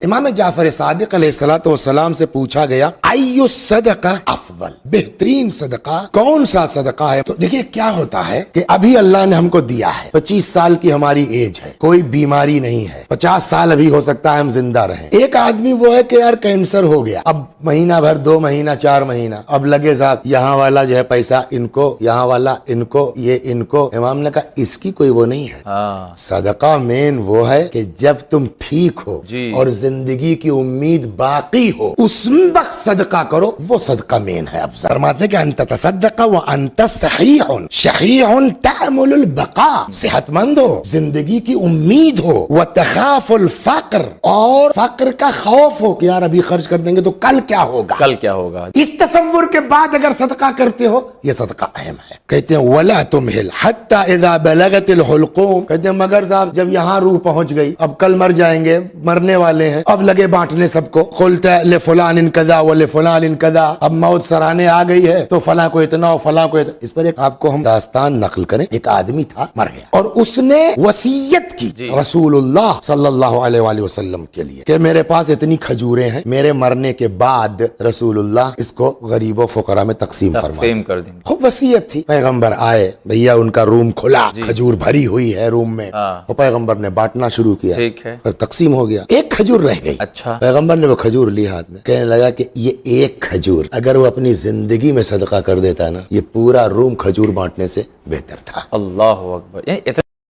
امام جعفر صادق علیہ الصلوۃ والسلام سے پوچھا گیا ایو صدقہ افضل، بہترین صدقہ کون سا صدقہ ہے؟ تو دیکھیے کیا ہوتا ہے کہ ابھی اللہ نے ہم کو دیا ہے 25 سال کی ہماری ایج ہے، کوئی بیماری نہیں ہے، 50 سال ابھی ہو سکتا ہے ہم زندہ رہیں۔ ایک آدمی وہ ہے کہ یار کینسر ہو گیا، اب مہینہ بھر 2 مہینہ 4 مہینہ اب لگے صاحب یہاں والا جو ہے پیسہ ان کو، یہاں والا ان کو، یہ ان کو۔ امام نے کہا اس کی کوئی وہ نہیں ہے، صدقہ مین وہ ہے کہ جب تم ٹھیک ہو اور زندگی کی امید باقی ہو اس وقت صدقہ کرو، وہ صدقہ مین ہے۔ اب فرماتے ہیں کہ انت تصدق وانت صحیح شحیح تعمل البقاء، صحت مند ہو، زندگی کی امید ہو، وتخاف الفقر، اور فقر کا خوف ہو کہ یار ابھی خرچ کر دیں گے تو کل کیا ہوگا، اس تصور کے بعد اگر صدقہ کرتے ہو یہ صدقہ اہم ہے۔ کہتے ہیں ولا تمہل حتی اذا بلغت الحلقوم، کہتے ہیں مگر صاحب جب یہاں روح پہنچ گئی، اب کل مر جائیں گے، مرنے والے ہیں، اب لگے بانٹنے سب کو، قلت لفلان کذا ولفلان کذا، اب موت سرانے آ گئی ہے تو فلاں کو اتنا اور فلاں کو اتنا۔ اس پر ایک آپ کو ہم داستان نقل کریں۔ ایک آدمی تھا مر گیا اور اس نے وصیت کی رسول اللہ صلی اللہ علیہ وآلہ وسلم کے لیے کہ میرے پاس اتنی کھجوریں ہیں، میرے مرنے کے بعد رسول اللہ اس کو غریب و فقراء میں تقسیم کر دیں۔ خوب وصیت تھی۔ پیغمبر آئے، بھیا ان کا روم کھلا، کھجور بھری ہوئی ہے روم میں، اور پیغمبر نے بانٹنا شروع کیا، تقسیم ہو گیا، ایک کھجور رہ گئی۔ پیغمبر نے وہ کھجور لی ہاتھ میں، کہنے لگا کہ یہ ایک کھجور اگر وہ اپنی زندگی میں صدقہ کر دیتا نا، یہ پورا روم کھجور بانٹنے سے بہتر تھا۔ اللہ اکبر۔